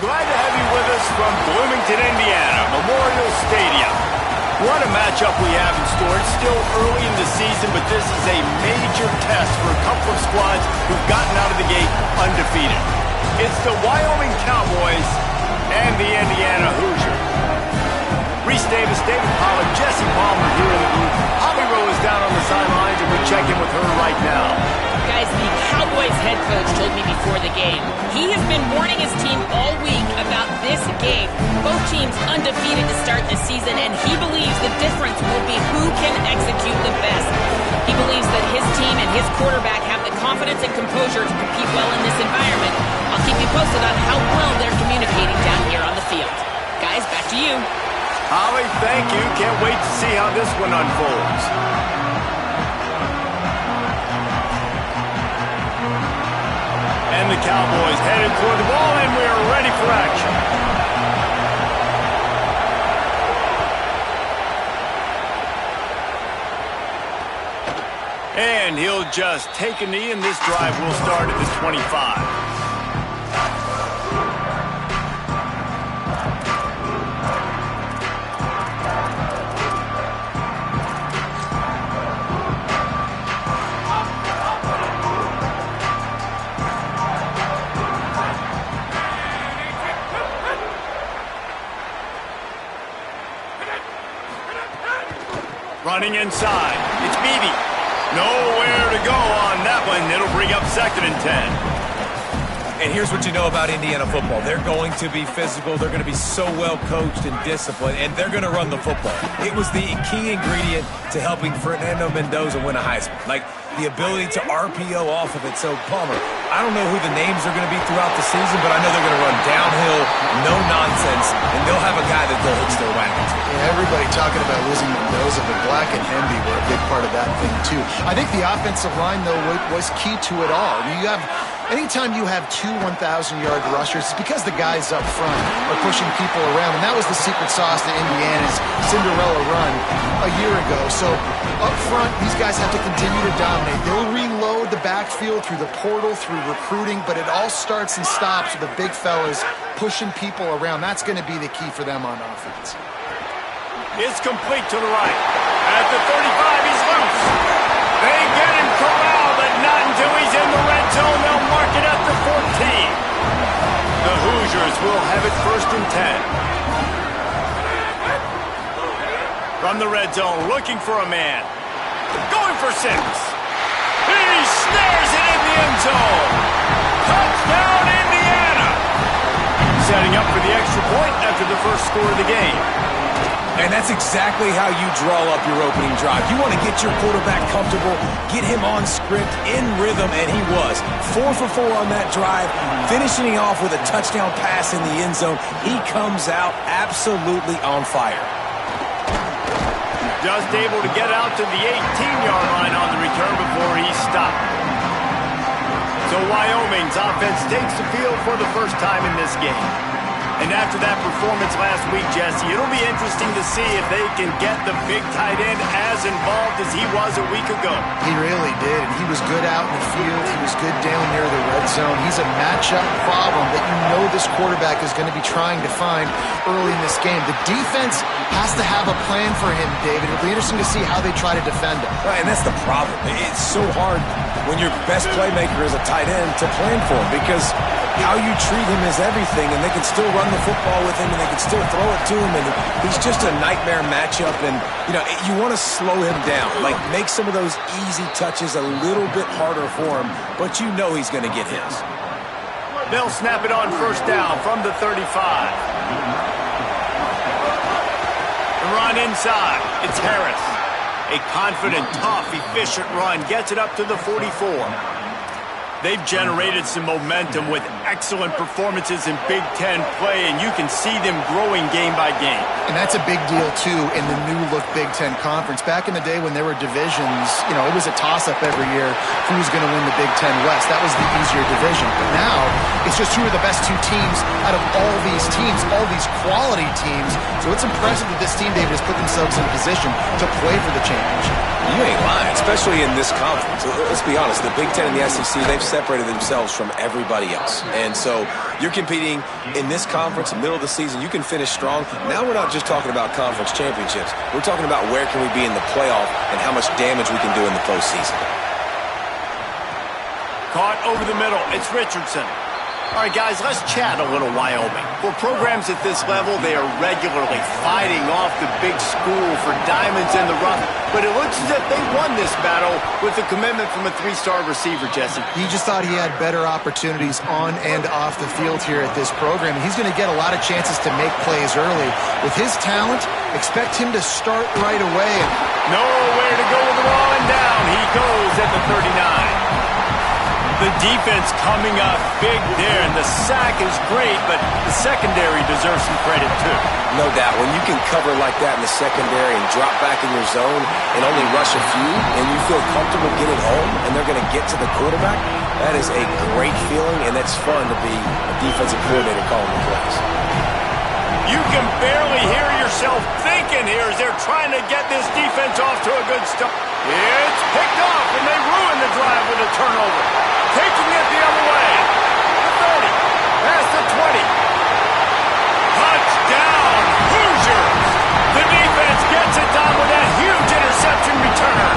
glad to have you with us from Bloomington, Indiana, Memorial Stadium. What a matchup we have in store. It's still early in the season, but this is a major test for a couple of squads who've gotten out of the gate undefeated. It's the Wyoming Cowboys and the Indiana Hoosiers. Reese Davis, David Pollack, Jesse Palmer here in the booth. Holly Rowe is down on the sidelines, and we check in with her right now. Guys, the Cowboys head coach told me before the game he has been warning his team all week about this game. Both teams undefeated to start the season, and he believes the difference will be who can execute the best. He believes that his team and his quarterback have the confidence and composure to compete well in this environment. I'll keep you posted on how well they're communicating down here on the field. Guys, back to you. Holly, thank you. Can't wait to see how this one unfolds. And the Cowboys headed toward the ball, and we're ready for action. And he'll just take a knee, and this drive will start at the 25. Running inside. It's Beebe. Nowhere to go on that one. It'll bring up 2nd and 10. And here's what you know about Indiana football. They're going to be physical. They're going to be so well coached and disciplined, and they're going to run the football. It was the key ingredient to helping Fernando Mendoza win a Heisman. Like the ability to RPO off of it. So, Palmer, I don't know who the names are going to be throughout the season, but I know they're going to run downhill, no nonsense, and they'll have a guy that they'll hitch their wagon to. Yeah, everybody talking about losing Mendoza, but Black and Hemby were a big part of that thing, too. I think the offensive line, though, was key to it all. Anytime you have two 1,000-yard rushers, it's because the guys up front are pushing people around, and that was the secret sauce to Indiana's Cinderella run a year ago. So up front, these guys have to continue to dominate. They'll reload the backfield through the portal, through recruiting, but it all starts and stops with the big fellas pushing people around. That's going to be the key for them on offense. It's complete to the right. At the 35, he's loose. They get him corralled, but not until he's in the red zone. They'll mark it at the 14. The Hoosiers will have it 1st and 10. From the red zone, looking for a man. Going for 6. He snares it in the end zone. Touchdown, Indiana. Setting up for the extra point after the first score of the game. And that's exactly how you draw up your opening drive. You want to get your quarterback comfortable, get him on script, in rhythm, and he was. 4 for 4 on that drive, finishing off with a touchdown pass in the end zone. He comes out absolutely on fire. Just able to get out to the 18-yard line on the return before he stopped. So Wyoming's offense takes the field for the first time in this game. And after that performance last week, Jesse, it'll be interesting to see if they can get the big tight end as involved as he was a week ago. He really did, and he was good out in the field. He was good down near the red zone. He's a matchup problem that you know this quarterback is going to be trying to find early in this game. The defense has to have a plan for him, David. It'll be interesting to see how they try to defend him. Right, and that's the problem. It's so hard when your best playmaker is a tight end to plan for him, because how you treat him is everything, and they can still run the football with him, and they can still throw it to him, and he's just a nightmare matchup. And you want to slow him down, like make some of those easy touches a little bit harder for him, but you know he's going to get his. They'll snap it on 1st down from the 35. The run inside. It's Harris. A confident, tough, efficient run gets it up to the 44. They've generated some momentum with excellent performances in Big Ten play, and you can see them growing game by game. And that's a big deal, too, in the new-look Big Ten Conference. Back in the day when there were divisions, it was a toss-up every year who was going to win the Big Ten West. That was the easier division. But now, It's just who are the best two teams out of all these teams, all these quality teams. So it's impressive that this team, David, has put themselves in a position to play for the championship. You ain't lying, especially in this conference. Let's be honest, the Big Ten and the SEC, they've separated themselves from everybody else. And so you're competing in this conference, middle of the season. You can finish strong. Now we're not just talking about conference championships. We're talking about where can we be in the playoff and how much damage we can do in the postseason. Caught over the middle. It's Richardson. All right, guys, let's chat a little Wyoming. For programs at this level, they are regularly fighting off the big school for diamonds in the rough. But it looks as if they won this battle with a commitment from a three-star receiver, Jesse. He just thought he had better opportunities on and off the field here at this program. He's going to get a lot of chances to make plays early. With his talent, expect him to start right away. Nowhere to go with the ball and down. He goes at the 39. The defense coming up big there, and the sack is great, but the secondary deserves some credit too. No doubt. When you can cover like that in the secondary and drop back in your zone and only rush a few, and you feel comfortable getting home, and they're going to get to the quarterback, that is a great feeling, and that's fun to be a defensive coordinator calling the plays. You can barely hear yourself thinking here as they're trying to get this defense off to a good start. It's picked off, and they ruin the drive with a turnover. Taking it the other way. The 30. Past the 20. Touchdown, Hoosiers. The defense gets it done with that huge interception return.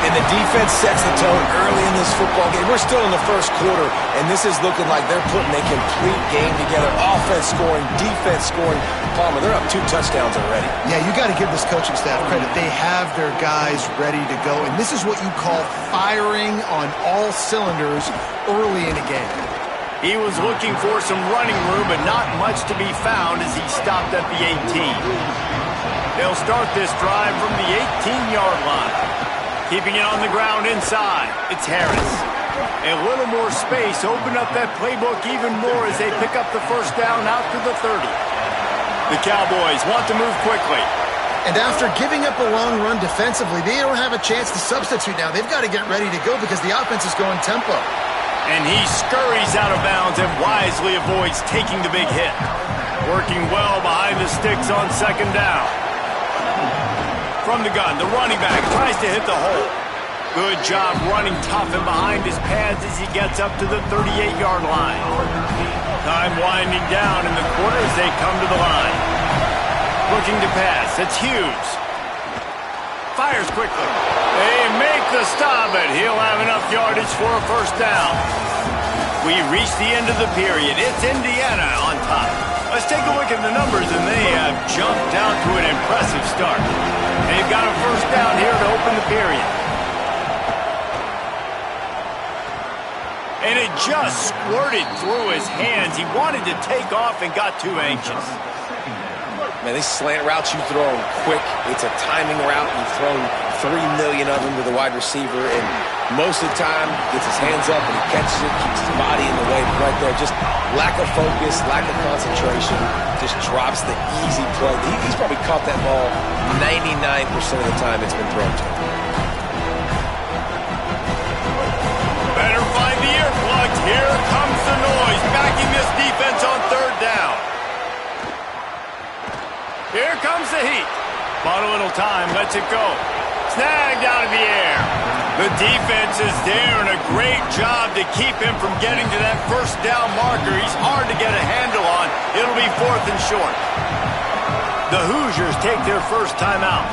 And the defense sets the tone early in this football game. We're still in the first quarter, and this is looking like they're putting a complete game together. Offense scoring, defense scoring. Palmer, they're up 2 touchdowns already. Yeah, you got to give this coaching staff credit. They have their guys ready to go, and this is what you call firing on all cylinders early in a game. He was looking for some running room, but not much to be found as he stopped at the 18. They'll start this drive from the 18-yard line. Keeping it on the ground inside, it's Harris. A little more space, open up that playbook even more as they pick up the first down out to the 30. The Cowboys want to move quickly. And after giving up a long run defensively, they don't have a chance to substitute now. They've got to get ready to go because the offense is going tempo. And he scurries out of bounds and wisely avoids taking the big hit. Working well behind the sticks on second down. From the gun, the running back tries to hit the hole. Good job running tough and behind his pads as he gets up to the 38-yard line. Time winding down in the quarter as they come to the line. Looking to pass, it's Hughes. Fires quickly. They make the stop, but he'll have enough yardage for a first down. We reach the end of the period. It's Indiana on top. Let's take a look at the numbers, and they have jumped out to an impressive start. They've got a first down here to open the period. And it just squirted through his hands. He wanted to take off and got too anxious. Man, these slant routes you throw them quick. It's a timing route. You've thrown 3 million of them to the wide receiver, and most of the time gets his hands up and he catches it, keeps his body in the way. But right there, just lack of focus, lack of concentration, just drops the easy play. He's probably caught that ball 99% of the time it's been thrown to him. Better find the earplugs. Here comes the noise, backing this defense on third down. Here comes the heat. Bought a little time, lets it go. Snagged out of the air. The defense is there, and a great job to keep him from getting to that first down marker. He's hard to get a handle on. It'll be 4th and short. The Hoosiers take their first timeout.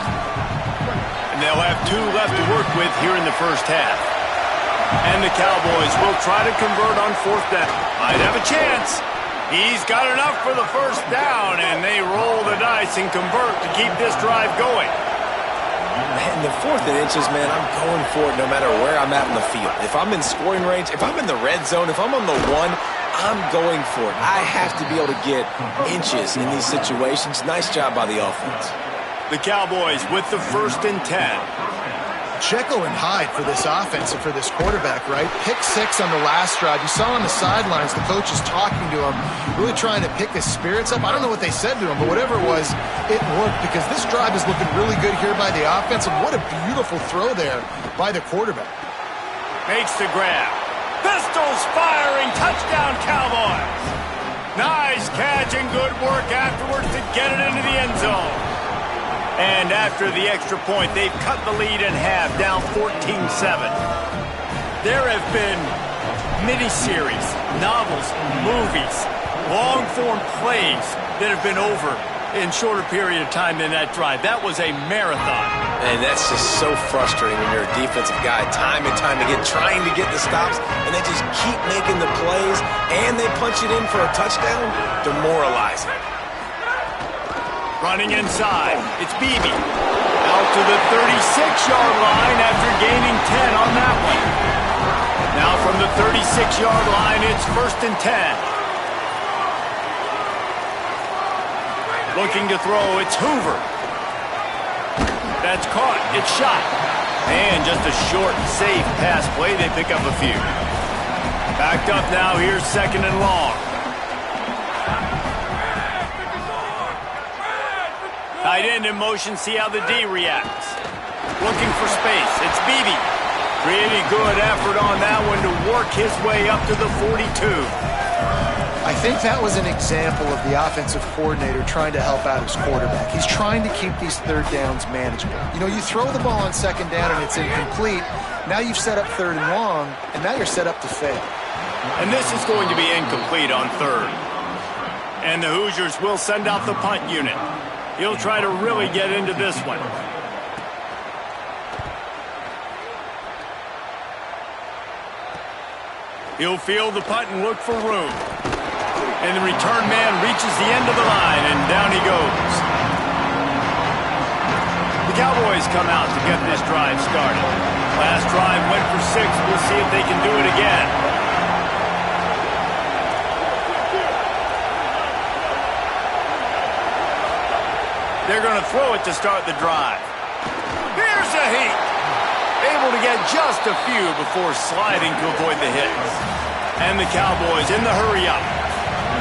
And they'll have 2 left to work with here in the first half. And the Cowboys will try to convert on 4th down. Might have a chance. He's got enough for the first down, and they roll the dice and convert to keep this drive going. In the 4th and inches, man, I'm going for it no matter where I'm at in the field. If I'm in scoring range, if I'm in the red zone, if I'm on the 1, I'm going for it. I have to be able to get inches in these situations. Nice job by the offense. The Cowboys with the 1st and 10. Jekyll and Hyde for this offense and for this quarterback, right? Pick 6 on the last drive. You saw on the sidelines the coaches talking to him, really trying to pick his spirits up. I don't know what they said to him, but whatever it was, it worked because this drive is looking really good here by the offense, and what a beautiful throw there by the quarterback. Makes the grab. Pistols firing. Touchdown. touchdown, Cowboys. Nice catch and good work afterwards to get it into the end zone. And after the extra point, they've cut the lead in half, down 14-7. There have been miniseries, novels, movies, long-form plays that have been over in shorter period of time than that drive. That was a marathon. And that's just so frustrating when you're a defensive guy, time and time again, trying to get the stops, and they just keep making the plays, and they punch it in for a touchdown. Demoralizing. Running inside, it's Beebe. Out to the 36-yard line after gaining 10 on that one. Now from the 36-yard line, it's 1st and 10. Looking to throw, it's Hoover. That's caught, it's shot. And just a short, safe pass play, they pick up a few. Backed up now, here's 2nd and long. Tight end in motion, see how the D reacts. Looking for space, it's Beebe. Pretty good effort on that one to work his way up to the 42. I think that was an example of the offensive coordinator trying to help out his quarterback. He's trying to keep these 3rd downs manageable. You know, you throw the ball on 2nd down and it's incomplete. Now you've set up 3rd and long, and now you're set up to fail. And this is going to be incomplete on 3rd. And the Hoosiers will send out the punt unit. He'll try to really get into this one. He'll field the punt and look for room. And the return man reaches the end of the line, and down he goes. The Cowboys come out to get this drive started. Last drive went for 6. We'll see if they can do it again. They're going to throw it to start the drive. Here's a heat. Able to get just a few before sliding to avoid the hits. And the Cowboys in the hurry-up.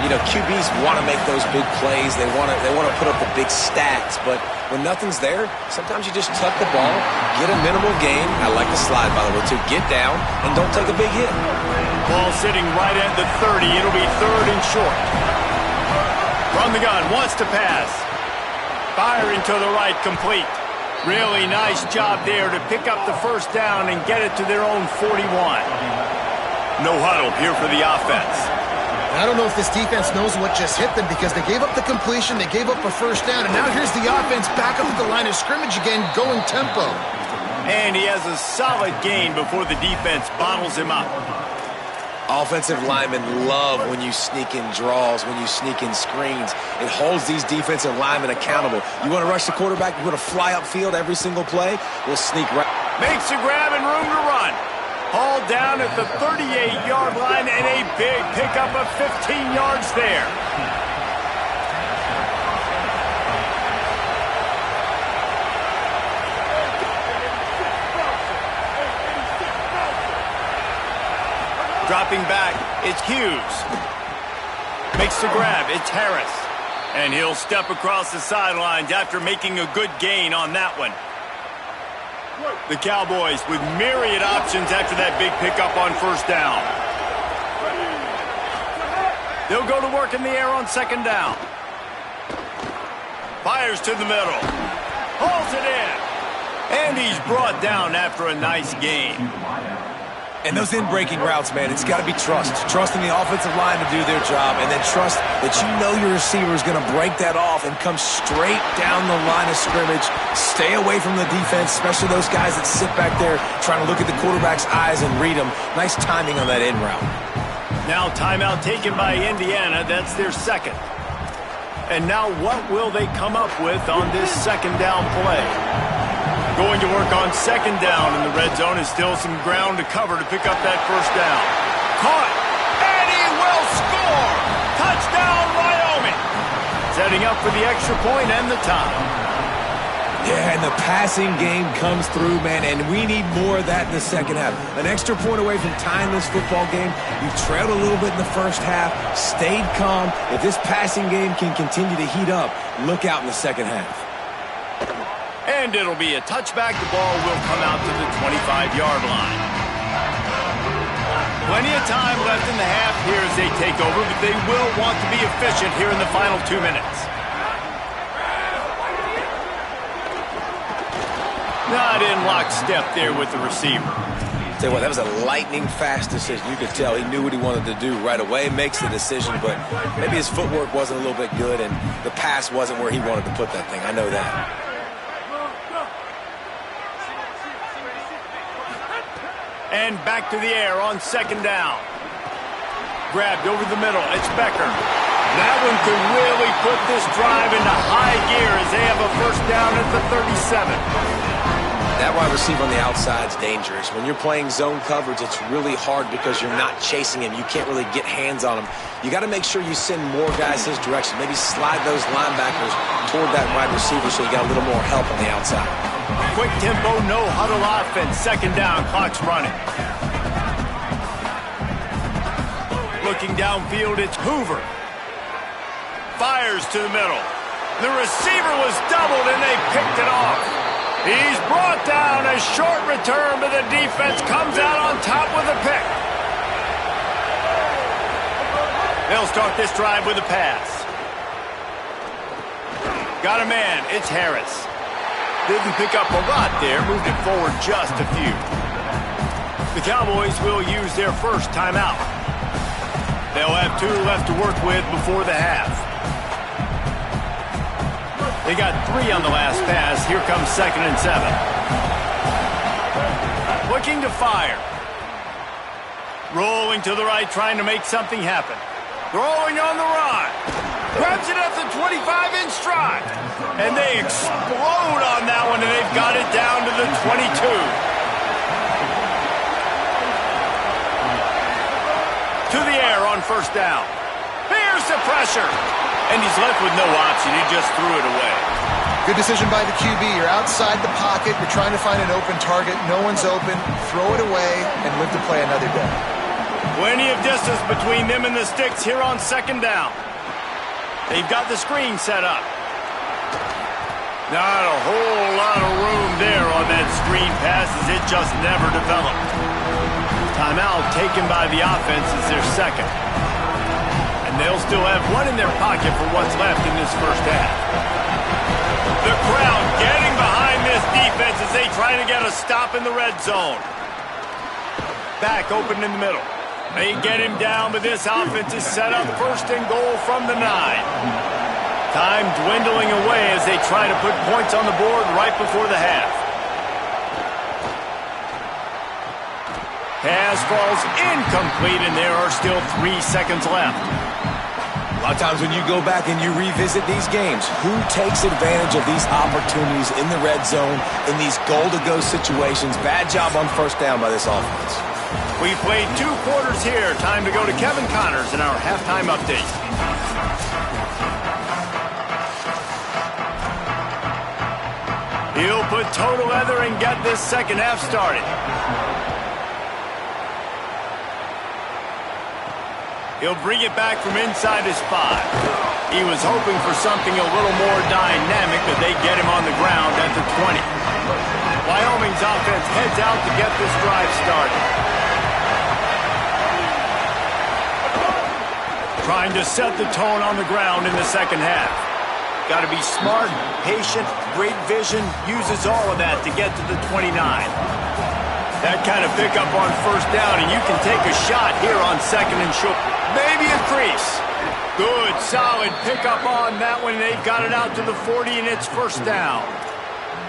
You know, QBs want to make those big plays. They want to put up the big stats. But when nothing's there, sometimes you just tuck the ball, get a minimal gain. I like the slide, by the way, too. Get down and don't take a big hit. Ball sitting right at the 30. It'll be 3rd and short. From the gun, wants to pass. Firing to the right, complete. Really nice job there to pick up the 1st down and get it to their own 41. No huddle here for the offense. I don't know if this defense knows what just hit them because they gave up the completion, they gave up a 1st down, and now here's the offense back up at the line of scrimmage again, going tempo. And he has a solid gain before the defense bottles him up. Offensive linemen love when you sneak in draws, when you sneak in screens. It holds these defensive linemen accountable. You want to rush the quarterback, you want to fly upfield every single play, we'll sneak right. Makes a grab and room to run. Hauled down at the 38-yard line, and a big pickup of 15 yards there. Dropping back, it's Hughes. Makes the grab, it's Harris. And he'll step across the sidelines after making a good gain on that one. The Cowboys with myriad options after that big pickup on 1st down. They'll go to work in the air on 2nd down. Fires to the middle. Hauls it in. And he's brought down after a nice gain. And those in-breaking routes, man, it's got to be trust. Trust in the offensive line to do their job, and then trust that you know your receiver is going to break that off and come straight down the line of scrimmage. Stay away from the defense, especially those guys that sit back there trying to look at the quarterback's eyes and read them. Nice timing on that in route. Now timeout taken by Indiana. That's their 2nd. And now what will they come up with on this 2nd down play? Going to work on 2nd down in the red zone is still some ground to cover to pick up that 1st down. Caught, and he will score! Touchdown, Wyoming! Setting up for the extra point and the tie. Yeah, and the passing game comes through, man, and we need more of that in the 2nd half. An extra point away from tying this football game. You trailed a little bit in the 1st half, stayed calm. If this passing game can continue to heat up, look out in the 2nd half. And it'll be a touchback. The ball will come out to the 25-yard line. Plenty of time left in the half here as they take over, but they will want to be efficient here in the final 2 minutes. Not in lockstep there with the receiver. Tell you what, that was a lightning-fast decision. You could tell he knew what he wanted to do right away, makes the decision, but maybe his footwork wasn't a little bit good, and the pass wasn't where he wanted to put that thing. I know that. And back to the air on second down. Grabbed over the middle. It's Becker. That one could really put this drive into high gear as they have a first down at the 37. That wide receiver on the outside is dangerous. When you're playing zone coverage, it's really hard because you're not chasing him. You can't really get hands on him. You got to make sure you send more guys his direction. Maybe slide those linebackers toward that wide receiver so you got a little more help on the outside. Quick tempo, no huddle offense. Second down, clock's running. Looking downfield, it's Hoover. Fires to the middle. The receiver was doubled and they picked it off. He's brought down. A short return, but the defense comes out on top with a pick. They'll start this drive with a pass. Got a man. It's Harris. Didn't pick up a lot there. Moved it forward just a few. The Cowboys will use their first timeout. They'll have 2 left to work with before the half. They got 3 on the last pass. Here comes 2nd and 7. Looking to fire. Rolling to the right, trying to make something happen. Throwing on the run. Grabs it at the 25-inch stride. And they explode on that one, and they've got it down to the 22. To the air on first down. Here's the pressure. And he's left with no option. He just threw it away. Good decision by the QB. You're outside the pocket. You're trying to find an open target. No one's open. Throw it away and live to play another day. Plenty of distance between them and the sticks here on second down. They've got the screen set up. Not a whole lot of room there on that screen pass as it just never developed. Timeout taken by the offense is their second. And they'll still have one in their pocket for what's left in this first half. The crowd getting behind this defense as they try to get a stop in the red zone. Back open in the middle. They get him down, but this offense is set up first and goal from the 9. Time dwindling away as they try to put points on the board right before the half. Pass falls incomplete, and there are still 3 seconds left. A lot of times when you go back and you revisit these games, who takes advantage of these opportunities in the red zone, in these goal-to-go situations? Bad job on first down by this offense. We played 2 quarters here. Time to go to Kevin Connors in our halftime update. He'll put toe to leather and get this second half started. He'll bring it back from inside his 5. He was hoping for something a little more dynamic, but they get him on the ground at the 20. Wyoming's offense heads out to get this drive started. Trying to set the tone on the ground in the second half. Got to be smart, patient, great vision, uses all of that to get to the 29. That kind of pickup on first down, and you can take a shot here on second and short. Maybe a crease. Good, solid pickup on that one. They've got it out to the 40, and it's first down.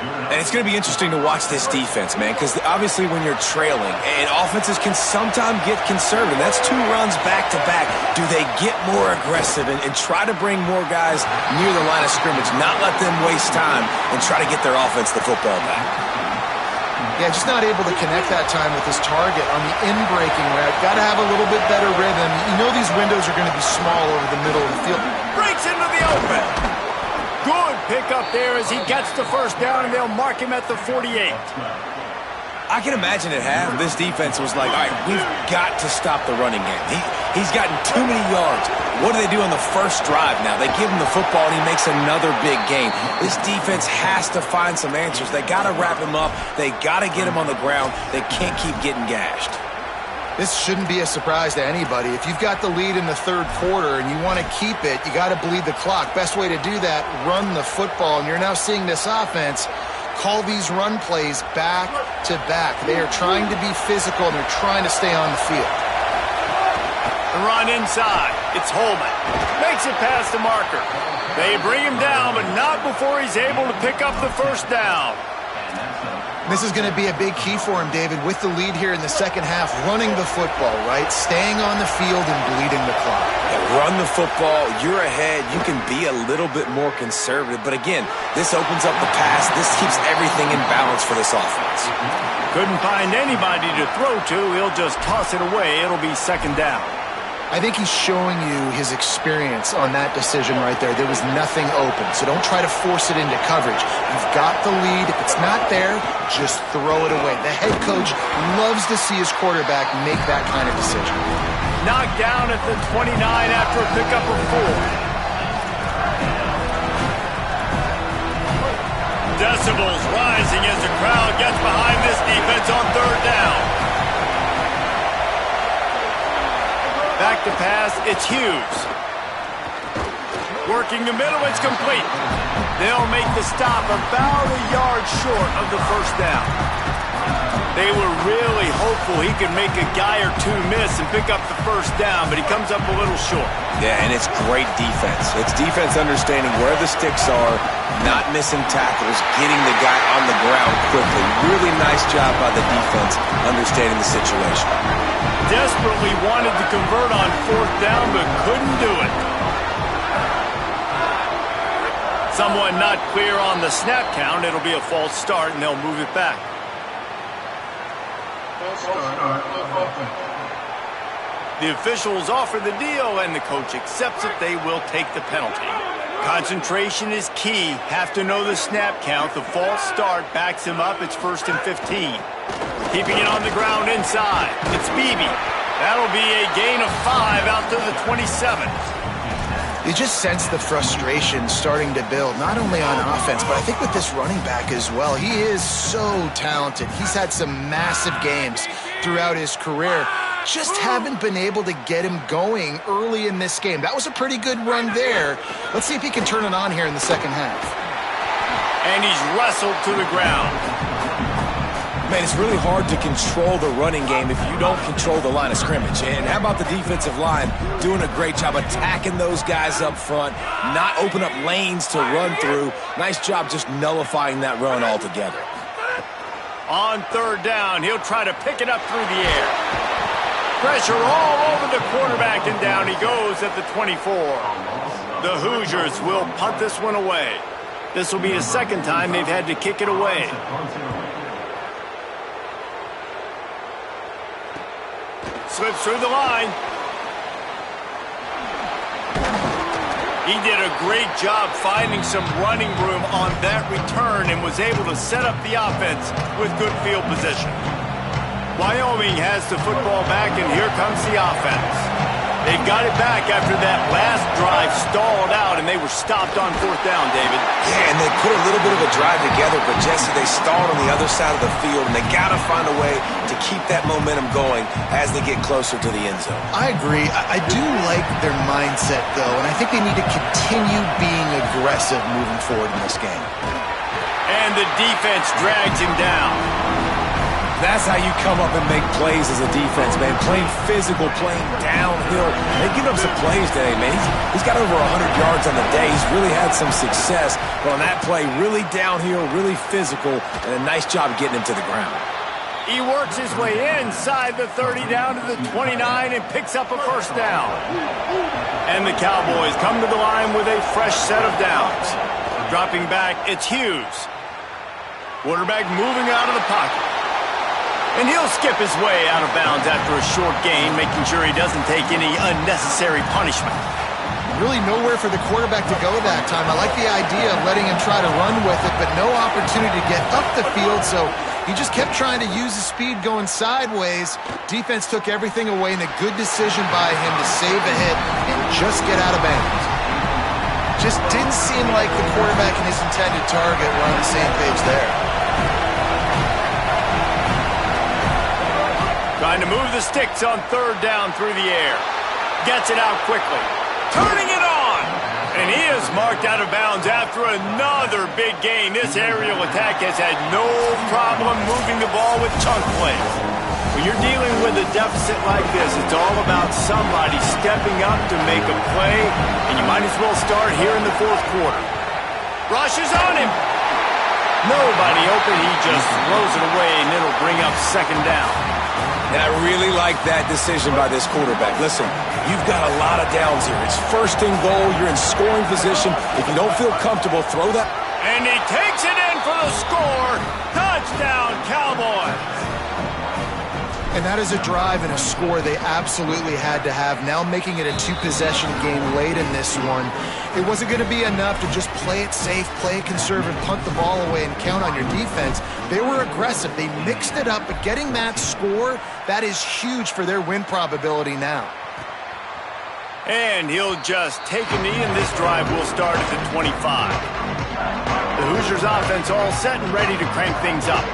And it's going to be interesting to watch this defense, man, because obviously when you're trailing, and offenses can sometimes get conservative. That's 2 runs back-to-back. Do they get more aggressive and try to bring more guys near the line of scrimmage, not let them waste time, and try to get their offense the football back? Yeah, just not able to connect that time with his target on the in-breaking route. Got to have a little bit better rhythm. You know these windows are going to be small over the middle of the field. Breaks into the open. Good pickup there as he gets the first down, and they'll mark him at the 48. I can imagine at half, this defense was like, all right, we've got to stop the running game. He's gotten too many yards. What do they do on the first drive now? They give him the football, and he makes another big gain. This defense has to find some answers. They got to wrap him up. They got to get him on the ground. They can't keep getting gashed. This shouldn't be a surprise to anybody. If you've got the lead in the third quarter and you want to keep it, you got to bleed the clock. Best way to do that, run the football. And you're now seeing this offense call these run plays back to back. They are trying to be physical, and they're trying to stay on the field. The run inside. It's Holman. Makes it past the marker. They bring him down, but not before he's able to pick up the first down. This is going to be a big key for him, David, with the lead here in the second half, running the football, right? Staying on the field and bleeding the clock. Yeah, run the football. You're ahead. You can be a little bit more conservative. But again, this opens up the pass. This keeps everything in balance for this offense. Couldn't find anybody to throw to. He'll just toss it away. It'll be second down. I think he's showing you his experience on that decision right there. There was nothing open, so don't try to force it into coverage. You've got the lead. If it's not there, just throw it away. The head coach loves to see his quarterback make that kind of decision. Knocked down at the 29 after a pickup of 4. Decibels rising as the crowd gets behind this defense on third down. Back to pass, it's Hughes. Working the middle, it's complete. They'll make the stop about a yard short of the first down. They were really hopeful he could make a guy or two miss and pick up the first down, but he comes up a little short. Yeah, and it's great defense. It's defense understanding where the sticks are, not missing tackles, getting the guy on the ground quickly. Really nice job by the defense understanding the situation. Desperately wanted to convert on fourth down, but couldn't do it. Someone not clear on the snap count. It'll be a false start, and they'll move it back. The officials offer the deal, and the coach accepts it. They will take the penalty. Concentration is key. Have to know the snap count. The false start backs him up. It's 1st and 15. Keeping it on the ground inside. It's Beebe. That'll be a gain of 5 out to the 27. You just sense the frustration starting to build, not only on offense, but I think with this running back as well. He is so talented. He's had some massive games throughout his career. Just haven't been able to get him going early in this game. That was a pretty good run there. Let's see if he can turn it on here in the second half. And he's wrestled to the ground. Man, it's really hard to control the running game if you don't control the line of scrimmage. And how about the defensive line doing a great job attacking those guys up front, not open up lanes to run through. Nice job just nullifying that run altogether. On third down, he'll try to pick it up through the air. Pressure all over the quarterback, and down he goes at the 24. The Hoosiers will punt this one away. This will be the second time they've had to kick it away. Slips through the line. He did a great job finding some running room on that return and was able to set up the offense with good field position. Wyoming has the football back, and here comes the offense. They got it back after that last drive stalled out, and they were stopped on fourth down, David. Yeah, and they put a little bit of a drive together, but Jesse, they stalled on the other side of the field, and they got to find a way to keep that momentum going as they get closer to the end zone. I agree. I do like their mindset, though, and I think they need to continue being aggressive moving forward in this game. And the defense drags him down. That's how you come up and make plays as a defense, man. Playing physical, playing downhill. They give up some plays today, man. He's got over 100 yards on the day. He's really had some success. But on that play, really downhill, really physical, and a nice job getting him to the ground. He works his way inside the 30 down to the 29 and picks up a first down. And the Cowboys come to the line with a fresh set of downs. Dropping back, it's Hughes. Quarterback moving out of the pocket. And he'll skip his way out of bounds after a short gain, making sure he doesn't take any unnecessary punishment. Really nowhere for the quarterback to go that time. I like the idea of letting him try to run with it, but no opportunity to get up the field, so he just kept trying to use his speed going sideways. Defense took everything away, and a good decision by him to save a hit and just get out of bounds. Just didn't seem like the quarterback and his intended target were on the same page there. Trying to move the sticks on third down through the air. Gets it out quickly. Turning it on. And he is marked out of bounds after another big gain. This aerial attack has had no problem moving the ball with chunk plays. When you're dealing with a deficit like this, it's all about somebody stepping up to make a play, and you might as well start here in the fourth quarter. Rushes on him. Nobody open. He just throws it away, and it'll bring up second down. And I really like that decision by this quarterback. Listen, you've got a lot of downs here. It's first and goal. You're in scoring position. If you don't feel comfortable, throw that. And he takes it in for the score. Touchdown, Cowboys. And that is a drive and a score they absolutely had to have. Now making it a two-possession game late in this one. It wasn't going to be enough to just play it safe, play it conservative, punt the ball away, and count on your defense. They were aggressive. They mixed it up, but getting that score, that is huge for their win probability now. And he'll just take a knee, and this drive will start at the 25. The Hoosiers offense all set and ready to crank things up.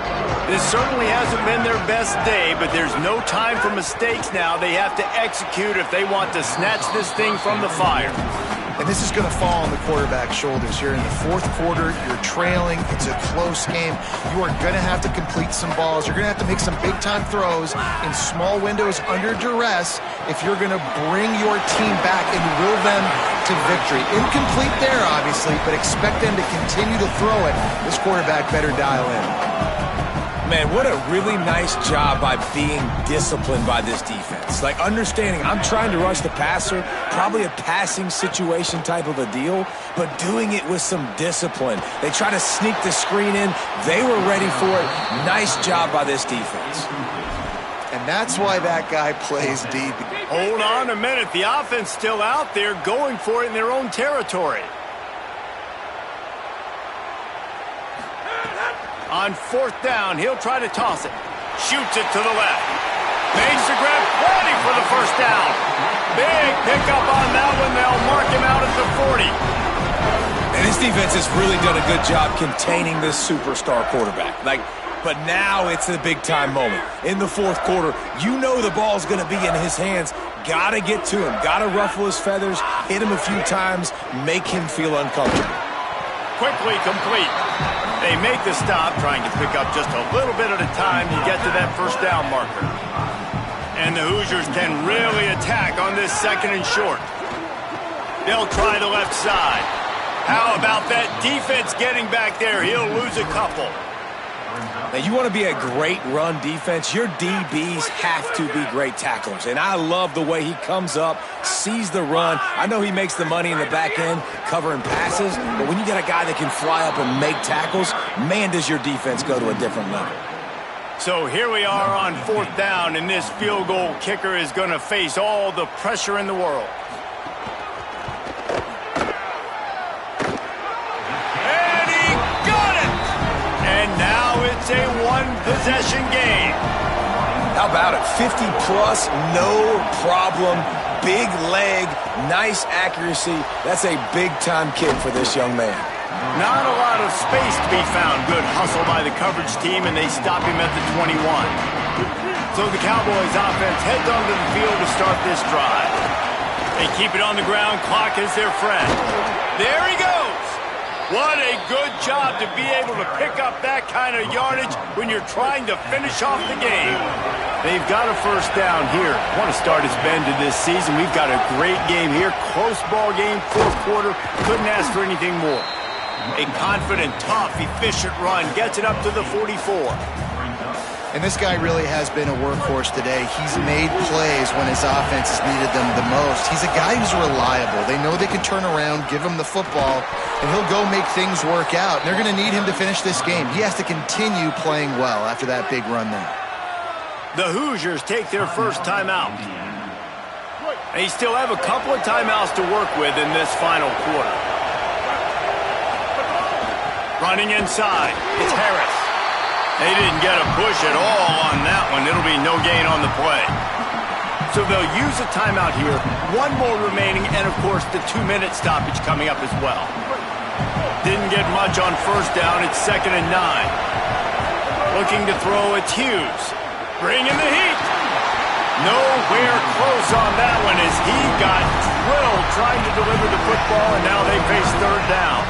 This certainly hasn't been their best day, but there's no time for mistakes now. They have to execute if they want to snatch this thing from the fire. And this is going to fall on the quarterback's shoulders here in the fourth quarter. You're trailing. It's a close game. You are going to have to complete some balls. You're going to have to make some big-time throws in small windows under duress if you're going to bring your team back and will them to victory. Incomplete there, obviously, but expect them to continue to throw it. This quarterback better dial in. Man, what a really nice job by being disciplined by this defense. Like, understanding I'm trying to rush the passer, probably a passing situation type of a deal, but doing it with some discipline. They try to sneak the screen in. They were ready for it. Nice job by this defense. And that's why that guy plays deep. Hold on a minute. The offense still out there going for it in their own territory. On fourth down, he'll try to toss it. Shoots it to the left. Makes the grab, ready for the first down. Big pickup on that one. They'll mark him out at the 40. And this defense has really done a good job containing this superstar quarterback. But now it's a big-time moment. In the fourth quarter, you know the ball's going to be in his hands. Got to get to him. Got to ruffle his feathers, hit him a few times, make him feel uncomfortable. Quickly complete. They make the stop, trying to pick up just a little bit at a time to get to that first down marker. And the Hoosiers can really attack on this second and short. They'll try the left side. How about that defense getting back there? He'll lose a couple. Now, you want to be a great run defense, your DBs have to be great tacklers. And I love the way he comes up, sees the run. I know he makes the money in the back end covering passes, but when you get a guy that can fly up and make tackles, man, does your defense go to a different level. So here we are on fourth down, and this field goal kicker is going to face all the pressure in the world. It's a one-possession game. How about it? 50-plus, no problem. Big leg, nice accuracy. That's a big-time kick for this young man. Not a lot of space to be found. Good hustle by the coverage team, and they stop him at the 21. So the Cowboys offense heads onto the field to start this drive. They keep it on the ground. Clock is their friend. There he goes. What a good job to be able to pick up that kind of yardage when you're trying to finish off the game. They've got a first down here. Want to start his bend to this season. We've got a great game here. Close ball game, fourth quarter. Couldn't ask for anything more. A confident, tough, efficient run. Gets it up to the 44. And this guy really has been a workhorse today. He's made plays when his offense has needed them the most. He's a guy who's reliable. They know they can turn around, give him the football, and he'll go make things work out. And they're going to need him to finish this game. He has to continue playing well after that big run there. The Hoosiers take their first timeout. They still have a couple of timeouts to work with in this final quarter. Running inside, it's Harris. They didn't get a push at all on that one. It'll be no gain on the play. So they'll use a timeout here. One more remaining, and of course the 2-minute stoppage coming up as well. Didn't get much on first down. It's 2nd and 9. Looking to throw, it's Hughes. Bringing the heat. Nowhere close on that one as he got drilled trying to deliver the football, and now they face third down.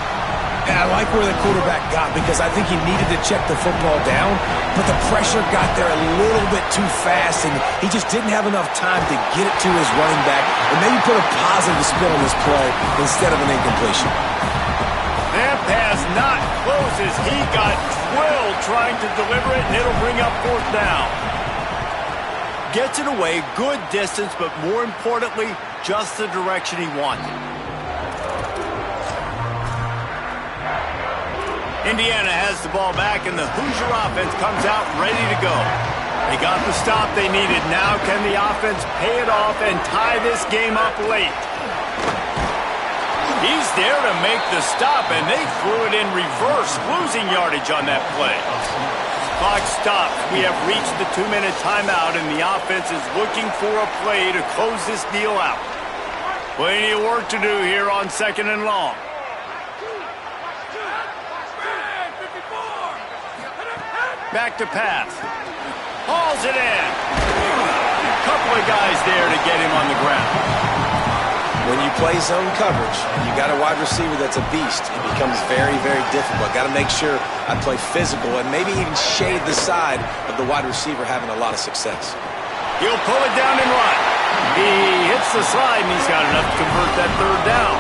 And I like where the quarterback got because I think he needed to check the football down, but the pressure got there a little bit too fast, and he just didn't have enough time to get it to his running back and maybe put a positive spin on this play instead of an incompletion. That pass not close as he got drilled trying to deliver it, and it'll bring up fourth down. Gets it away, good distance, but more importantly, just the direction he wanted. Indiana has the ball back, and the Hoosier offense comes out ready to go. They got the stop they needed. Now can the offense pay it off and tie this game up late? He's there to make the stop, and they threw it in reverse, losing yardage on that play. Clock stops. We have reached the 2-minute timeout, and the offense is looking for a play to close this deal out. Plenty of work to do here on 2nd and long. Back to pass. Hauls it in. Couple of guys there to get him on the ground. When you play zone coverage and you got a wide receiver that's a beast, it becomes very, very difficult. Got to make sure I play physical and maybe even shade the side of the wide receiver having a lot of success. He'll pull it down and run. He hits the slide, and he's got enough to convert that third down.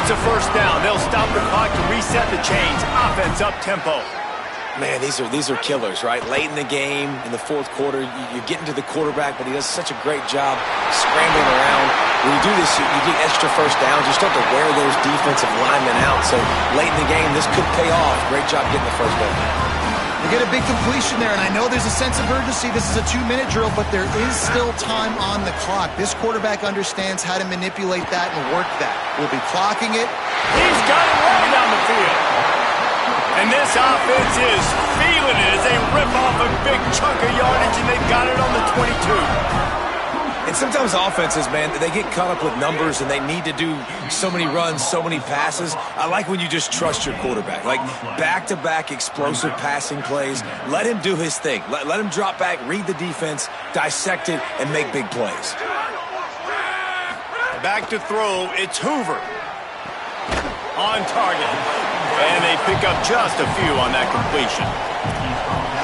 It's a first down. They'll stop the clock to reset the chains. Offense up tempo. Man, these are killers, right? Late in the game, in the fourth quarter, you're getting to the quarterback, but he does such a great job scrambling around. When you do this, you get extra first downs. You start to wear those defensive linemen out. So late in the game, this could pay off. Great job getting the first down. You get a big completion there, and I know there's a sense of urgency. This is a 2-minute drill, but there is still time on the clock. This quarterback understands how to manipulate that and work that. We'll be clocking it. He's got it right down the field. And this offense is feeling it as they rip off a big chunk of yardage, and they've got it on the 22. And sometimes offenses, man, they get caught up with numbers and they need to do so many runs, so many passes. I like when you just trust your quarterback. Like back-to-back explosive passing plays. Let him do his thing. Let him drop back, read the defense, dissect it, and make big plays. Back to throw, it's Hoover. On target. And they pick up just a few on that completion.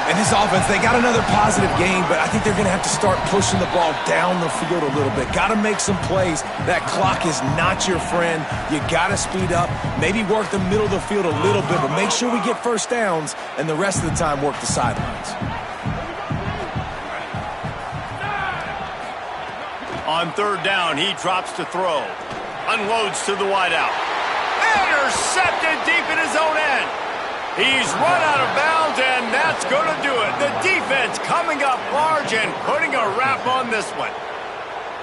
And this offense, they got another positive game, but I think they're going to have to start pushing the ball down the field a little bit. Got to make some plays. That clock is not your friend. You got to speed up, maybe work the middle of the field a little bit, but make sure we get first downs, and the rest of the time work the sidelines. On third down, he drops to throw. Unloads to the wideout. Intercepted deep in his own end. He's run out of bounds, and that's going to do it. The defense coming up large and putting a wrap on this one.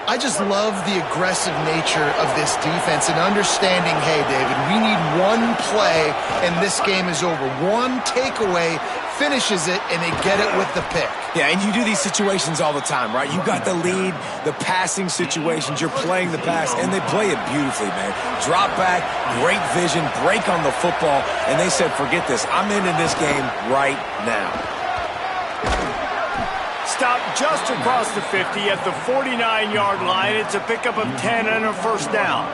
I just love the aggressive nature of this defense and understanding, hey, David, we need one play, and this game is over. One takeaway finishes it, and they get it with the pick. Yeah, and you do these situations all the time, right? You got the lead, the passing situations, you're playing the pass, and they play it beautifully, man. Drop back, great vision, break on the football, and they said, forget this. I'm ending this game right now. Stop just across the 50 at the 49-yard line. It's a pickup of 10 and a first down.